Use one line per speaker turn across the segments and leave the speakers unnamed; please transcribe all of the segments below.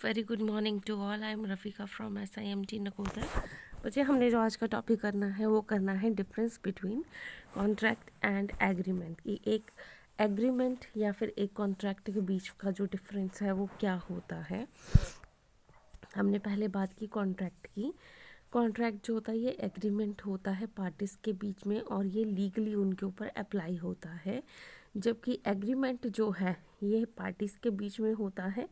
Very good morning to all. I am Rafika from SIMT Nakodar. बच्चे, हमने जो आज का टॉपिक करना है वो करना है difference between contract and agreement. कि एक एग्रीमेंट या फिर एक कॉन्ट्रैक्ट के बीच का जो डिफरेंस है वो क्या होता है। हमने पहले बात की कॉन्ट्रैक्ट की। कॉन्ट्रैक्ट जो होता है ये एग्रीमेंट होता है पार्टीज के बीच में और ये लीगली उनके ऊपर अप्लाई होता है, जबकि एग्रीमेंट जो है ये पार्टीज के बीच में होता है।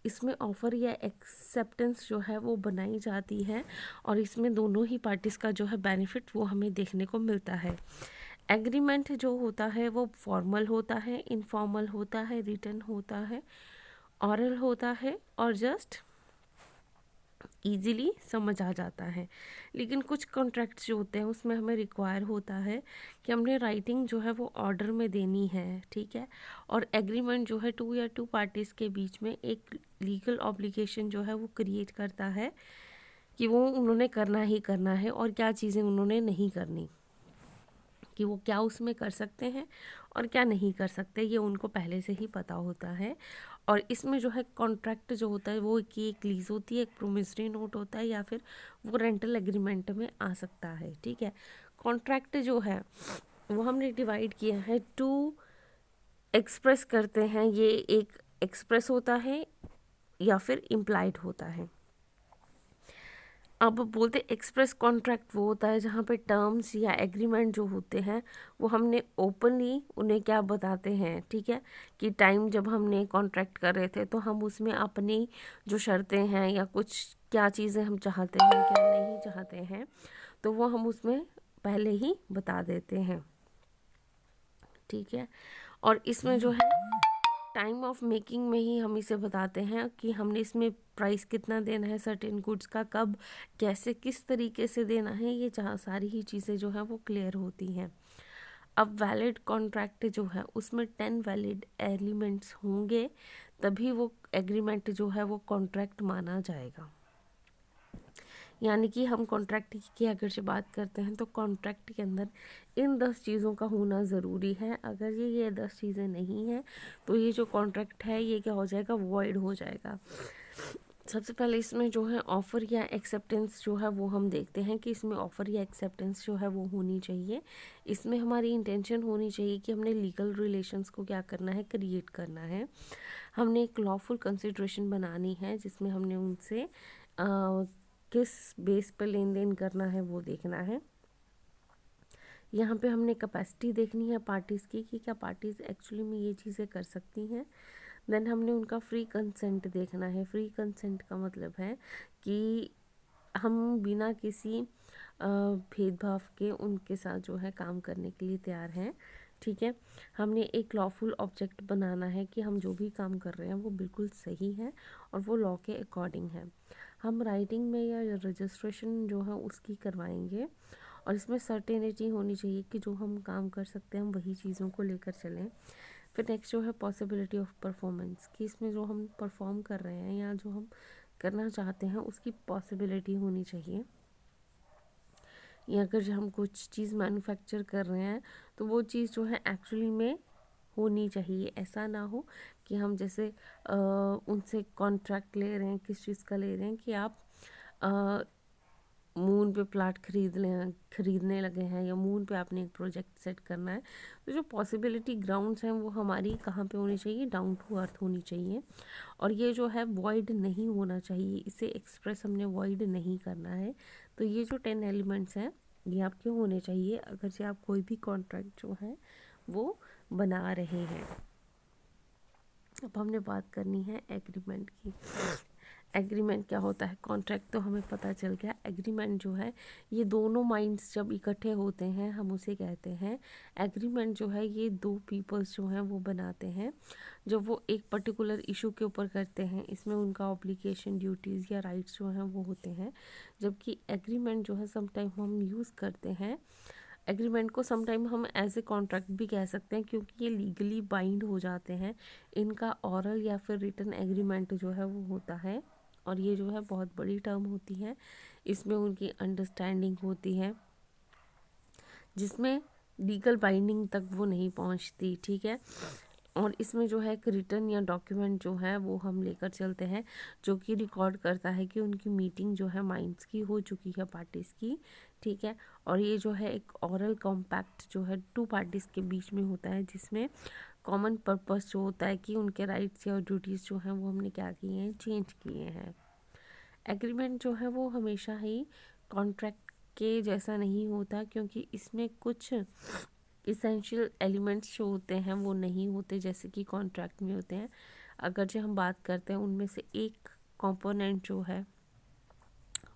इसमें ऑफ़र या एक्सेप्टेंस जो है वो बनाई जाती है और इसमें दोनों ही पार्टीज का जो है बेनिफिट वो हमें देखने को मिलता है। एग्रीमेंट जो होता है वो फॉर्मल होता है, इनफॉर्मल होता है, रिटन होता है, ऑरल होता है और जस्ट ईजीली समझ आ जाता है। लेकिन कुछ कॉन्ट्रैक्ट्स जो होते हैं उसमें हमें रिक्वायर होता है कि हमने राइटिंग जो है वो ऑर्डर में देनी है, ठीक है। और एग्रीमेंट जो है टू पार्टीज़ के बीच में एक लीगल ऑब्लिगेशन जो है वो क्रिएट करता है कि वो उन्होंने करना ही करना है और क्या चीज़ें उन्होंने नहीं करनी, कि वो क्या उसमें कर सकते हैं और क्या नहीं कर सकते, ये उनको पहले से ही पता होता है। और इसमें जो है कॉन्ट्रैक्ट जो होता है वो कि एक लीज़ होती है, एक प्रोमिसरी नोट होता है या फिर वो रेंटल एग्रीमेंट में आ सकता है, ठीक है। कॉन्ट्रैक्ट जो है वो हमने डिवाइड किया है टू एक्सप्रेस करते हैं। ये एक एक्सप्रेस होता है या फिर इम्प्लाइड होता है। अब बोलते एक्सप्रेस कॉन्ट्रैक्ट वो होता है जहाँ पे टर्म्स या एग्रीमेंट जो होते हैं वो हमने ओपनली उन्हें क्या बताते हैं, ठीक है। कि टाइम जब हमने कॉन्ट्रैक्ट कर रहे थे तो हम उसमें अपनी जो शर्तें हैं या कुछ क्या चीज़ें हम चाहते हैं क्या नहीं चाहते हैं तो वो हम उसमें पहले ही बता देते हैं, ठीक है। और इसमें जो है टाइम ऑफ मेकिंग में ही हम इसे बताते हैं कि हमने इसमें प्राइस कितना देना है सर्टेन गुड्स का, कब, कैसे, किस तरीके से देना है, ये जहाँ सारी ही चीज़ें जो है वो क्लियर होती हैं। अब वैलिड कॉन्ट्रैक्ट जो है उसमें 10 वैलिड एलिमेंट्स होंगे तभी वो एग्रीमेंट जो है वो कॉन्ट्रैक्ट माना जाएगा। यानी कि हम कॉन्ट्रैक्ट की अगर से बात करते हैं तो कॉन्ट्रैक्ट के अंदर इन 10 चीज़ों का होना ज़रूरी है। अगर ये 10 चीज़ें नहीं हैं तो ये जो कॉन्ट्रैक्ट है ये क्या हो जाएगा, वॉइड हो जाएगा। सबसे पहले इसमें जो है ऑफ़र या एक्सेप्टेंस जो है वो हम देखते हैं कि इसमें ऑफ़र या एक्सेप्टेंस जो है वो होनी चाहिए। इसमें हमारी इंटेंशन होनी चाहिए कि हमने लीगल रिलेशंस को क्या करना है, क्रिएट करना है। हमने एक लॉफुल कंसिडरेशन बनानी है जिसमें हमने उनसे किस बेस पर लेन देन करना है वो देखना है। यहाँ पे हमने कैपेसिटी देखनी है पार्टीज़ की कि क्या पार्टीज़ एक्चुअली में ये चीज़ें कर सकती हैं। देन हमने उनका फ्री कंसेंट देखना है। फ्री कंसेंट का मतलब है कि हम बिना किसी भेदभाव के उनके साथ जो है काम करने के लिए तैयार हैं, ठीक है। हमने एक लॉफुल ऑब्जेक्ट बनाना है कि हम जो भी काम कर रहे हैं वो बिल्कुल सही है और वो लॉ के अकॉर्डिंग है। हम राइटिंग में या रजिस्ट्रेशन जो है उसकी करवाएंगे और इसमें सर्टेनिटी होनी चाहिए कि जो हम काम कर सकते हैं हम वही चीज़ों को लेकर चलें। फिर नेक्स्ट जो है पॉसिबिलिटी ऑफ परफॉर्मेंस, कि इसमें जो हम परफॉर्म कर रहे हैं या जो हम करना चाहते हैं उसकी पॉसिबिलिटी होनी चाहिए। या अगर जो हम कुछ चीज़ मैन्युफैक्चर कर रहे हैं तो वो चीज़ जो है एक्चुअली में होनी चाहिए। ऐसा ना हो कि हम जैसे उनसे कॉन्ट्रैक्ट ले रहे हैं, किस चीज़ का ले रहे हैं कि आप मून पे प्लाट खरीदने लगे हैं या मून पे आपने एक प्रोजेक्ट सेट करना है। तो जो पॉसिबिलिटी ग्राउंड्स हैं वो हमारी कहाँ पे होनी चाहिए, डाउन टू अर्थ होनी चाहिए। और ये जो है वॉइड नहीं होना चाहिए, इसे एक्सप्रेस हमने वॉइड नहीं करना है। तो ये जो 10 एलिमेंट्स हैं ये आपके होने चाहिए अगर से आप कोई भी कॉन्ट्रैक्ट जो है वो बना रहे हैं। अब हमने बात करनी है एग्रीमेंट की। एग्रीमेंट क्या होता है, कॉन्ट्रैक्ट तो हमें पता चल गया। एग्रीमेंट जो है ये दोनों माइंड्स जब इकट्ठे होते हैं हम उसे कहते हैं एग्रीमेंट। जो है ये दो पीपल्स जो हैं वो बनाते हैं जब वो एक पर्टिकुलर इशू के ऊपर करते हैं। इसमें उनका ऑब्लिगेशन, ड्यूटीज़ या राइट्स जो हैं वो होते हैं। जबकि एग्रीमेंट जो है समटाइम हम यूज़ करते हैं एग्रीमेंट को, समटाइम हम एज ए कॉन्ट्रैक्ट भी कह सकते हैं क्योंकि ये लीगली बाइंड हो जाते हैं। इनका ऑरल या फिर रिटन एग्रीमेंट जो है वो होता है और ये जो है बहुत बड़ी टर्म होती है। इसमें उनकी अंडरस्टैंडिंग होती है जिसमें लीगल बाइंडिंग तक वो नहीं पहुंचती, ठीक है। और इसमें जो है एक रिटर्न या डॉक्यूमेंट जो है वो हम लेकर चलते हैं, जो कि रिकॉर्ड करता है कि उनकी मीटिंग जो है माइंड्स की हो चुकी है पार्टीज़ की, ठीक है। और ये जो है एक ऑरल कॉम्पैक्ट जो है 2 पार्टीज़ के बीच में होता है, जिसमें कॉमन पर्पस जो होता है कि उनके राइट्स और ड्यूटीज़ जो हैं वो हमने क्या किए हैं, चेंज किए हैं। एग्रीमेंट जो है वो हमेशा ही कॉन्ट्रैक्ट के जैसा नहीं होता, क्योंकि इसमें कुछ इसेंशियल एलिमेंट्स जो होते हैं वो नहीं होते जैसे कि कॉन्ट्रैक्ट में होते हैं। अगर जो हम बात करते हैं उनमें से एक कंपोनेंट जो है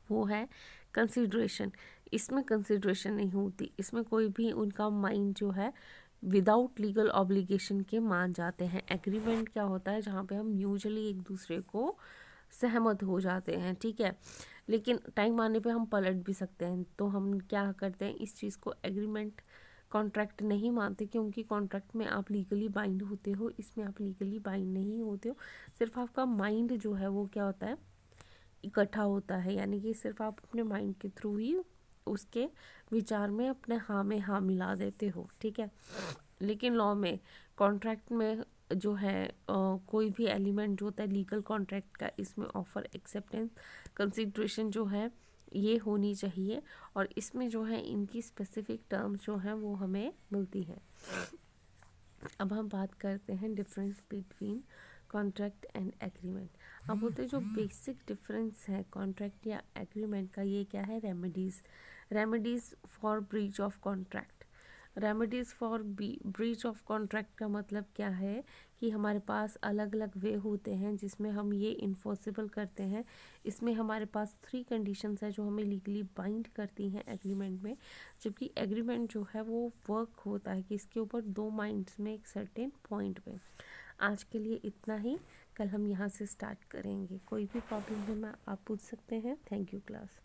वो है कंसिड्रेशन। इसमें कंसिड्रेशन नहीं होती, इसमें कोई भी उनका माइंड जो है विदाउट लीगल ऑब्लिगेशन के मान जाते हैं। एग्रीमेंट क्या होता है, जहाँ पे हम यूजुअली एक दूसरे को सहमत हो जाते हैं, ठीक है, लेकिन टाइम आने पे हम पलट भी सकते हैं। तो हम क्या करते हैं, इस चीज़ को एग्रीमेंट कॉन्ट्रैक्ट नहीं मानते, क्योंकि कॉन्ट्रैक्ट में आप लीगली बाइंड होते हो, इसमें आप लीगली बाइंड नहीं होते हो। सिर्फ आपका माइंड जो है वो क्या होता है, इकट्ठा होता है, यानी कि सिर्फ आप अपने माइंड के थ्रू ही उसके विचार में अपने हाँ में हाँ मिला देते हो, ठीक है। लेकिन लॉ में, कॉन्ट्रैक्ट में जो है कोई भी एलिमेंट जो होता है लीगल कॉन्ट्रैक्ट का, इसमें ऑफर, एक्सेप्टेंस, कंसिडरेशन जो है ये होनी चाहिए, और इसमें जो है इनकी स्पेसिफिक टर्म्स जो हैं वो हमें मिलती हैं। अब हम बात करते हैं difference between contract and agreement. अब बोलते हैं जो बेसिक डिफरेंस है कॉन्ट्रैक्ट या एग्रीमेंट का, ये क्या है, remedies for breach of contract. Remedies for breach of contract का मतलब क्या है कि हमारे पास अलग अलग वे होते हैं जिसमें हम ये इन्फोर्सिबल करते हैं। इसमें हमारे पास 3 कंडीशंस है जो हमें लीगली बाइंड करती हैं एग्रीमेंट में, जबकि एग्रीमेंट जो है वो वर्क होता है कि इसके ऊपर 2 माइंड्स में एक सर्टेन पॉइंट पे। आज के लिए इतना ही, कल हम यहाँ से स्टार्ट करेंगे। कोई भी प्रॉब्लम है मैं आप पूछ सकते हैं। Thank you class.